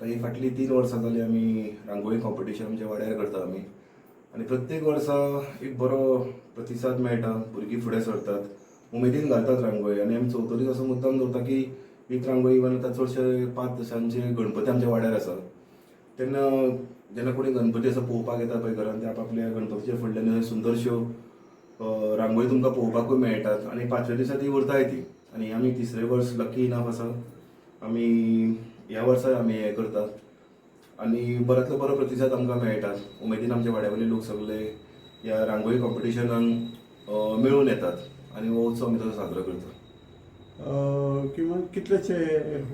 आता ही फाटली 3 वर्सां जाली आमी रांगोळी कॉम्पिटिशन आमच्या वाड्यार करता आमी आनी प्रत्येक वर्सा एक बरो प्रतिसाद मेळटा. भुरगीं फुडें सरतात, उमेदीन घालतात रांगोळी आनी आमी चवथोलीक असो मुद्दाम दवरता की हीच रांगोळी इवन आतां चडशे 5 दिसांचे गणपती आमच्या वाड्यार आसा तेन्ना जेन्ना कोणी गणपती असो पळोवपाक येता पळय घरान ते आपापल्या गणपतीच्या फुडल्यान सुंदरश्यो रांगोळी तुमकां पळोवपाकूय मेळटात आनी 5व्या दिसा ती उरताय ती आनी आमी 3रे वर्स लकी इनफ आसा आमी ह्या वर्सा आमी हें करतात आनी बऱ्यांतलो बरो प्रतिसाद आमकां मेळटा. उमेदीन आमच्या वाड्यावयले लोक सगळे ह्या रांगोळी कॉम्पिटिशनाक मेळून येतात आनी हो उत्सव आमी तसो साजरो करता. किमान कितलेशे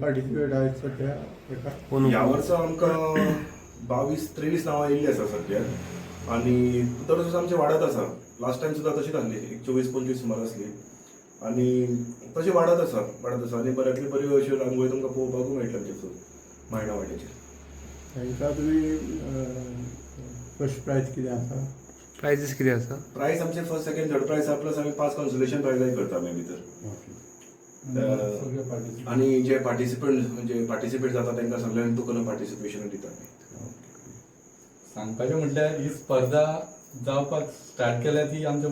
पार्टिसिपेट आहेत सध्या एका ह्या वर्सा आमकां 22-23 नांवां येयल्लीं आसा सद्या आनी दर आमच्या वाड्यात आसा. लास्ट टायम सुद्दां तशीच आहली, एक 24-25 सुमार आसली आनी तशें वाडत आसा आनी बऱ्यांतल्यो बऱ्यो अश्यो रांगोळी तुमकां पळोवपाकूय मेळटल्यो आमचे मायणा वाड्याचेर. तांकां तुमी फर्स्ट प्रायज कितें आसा? प्रायजीस कितें आसा? प्रायज आमचे फर्स्ट सेकंड थर्ड प्रायज आसा प्लस आमी 5 कॉन्सोलेशन प्रायजाय करता आमी भितर. आनी जे पार्टिसिपेट जाता तांकां सगळ्यांक तुका पार्टिसिपेशन दिता आमी. सांगपाचें म्हटल्यार ही स्पर्धा जावपाक स्टार्ट केल्या ती आमच्या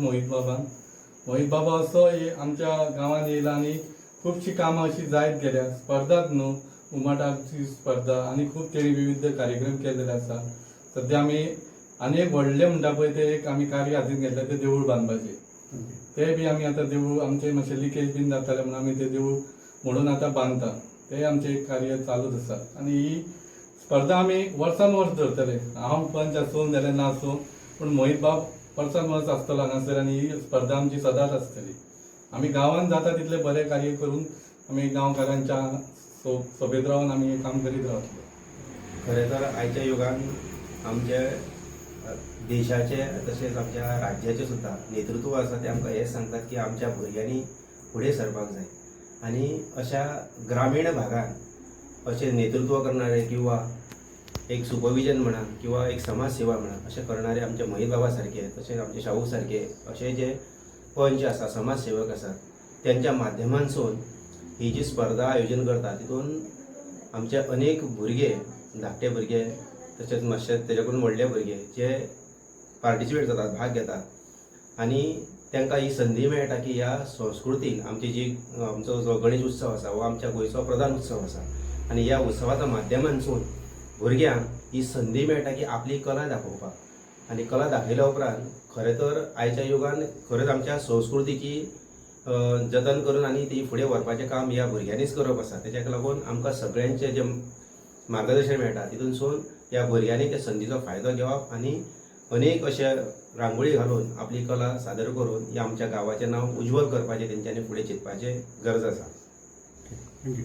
मोहित बाबा असो आमच्या गांवांत येयला आनी खुबशीं कामां अशीं जायत गेल्या. स्पर्धाच न्हू, उमाटाची स्पर्धा आनी खूब तेणी विविध कार्यक्रम केलेले आसा. सद्या आमी आनी एक व्हडलें म्हणटा पळय ते एक आमी कार्य हातीन घेतलें तें देवूळ बांदपाचें. ते बी आमी आतां देवूळ आमचें मातशें लिकेज बीन जातालें म्हणून आमी तें देवूळ म्हणून आतां बांदता. तें आमचें कार्य चालूच आसा आनी ही स्पर्धा आमी वर्सान वर्स धरतले. हांव पंच आसूं जाल्यार नासूं पूण मोहित बाब वर्सान वर्स आसतलो हांगासर आनी ही स्पर्धा आमची सदांच आसतली. आमी गांवांत जाता तितले बरें कार्य करून आमी गांवकारांच्या सोबेत रावन आमी हें काम करीत रावतले. खरें तर आयच्या युगान आमचे देशाचे तशेंच आमच्या राज्याचे सुद्दां नेतृत्व आसा ते आमकां हें सांगतात की आमच्या भुरग्यांनी फुडें सरपाक जाय आनी अशा ग्रामीण भागांत अशें नेतृत्व करणारे किंवा एक सुपरविजन म्हणा किंवा एक समाज सेवा म्हणा अशें करणारे आमचे मोहित बाबा सारके तशेंच आमचे शाहू सारके अशे जे पंच आसा समाजसेवक आसात त्यांच्या माध्यमांसून ही जी स्पर्धा आयोजन करता तितून आमचे अनेक भुरगे धाकटे भुरगे तशेंच मातशे तेच्याकून व्हडले भुरगे जे पार्टिसिपेट जातात भाग घेतात आनी तांकां ही संदी मेळटा की ह्या संस्कृतीन आमची जी आमचो जो गणेश उत्सव आसा हो आमच्या गोंयचो प्रधान उत्सव आसा आनी ह्या उत्सवाच्या माध्यमांसून भुरग्यांक ही संदी मेळटा की आपली कला दाखोवपाक आनी कला दाखयल्या उपरांत खरें तर आयच्या युगान खरेंच आमच्या संस्कृतीची जतन करून आनी ती फुडें व्हरपाचें काम ह्या भुरग्यांनीच करप आसा. तेच्याक लागून आमकां सगळ्यांचें जें मार्गदर्शन मेळटा तितूनसून ह्या भुरग्यांनी त्या संदीचो फायदो घेवप आनी अनेक अशे रांगोळी घालून आपली कला सादर करून ह्या आमच्या गांवाचें नांव उज्वल करपाचें तेंच्यांनी फुडें चिंतपाचें गरज आसा. थँक्यू.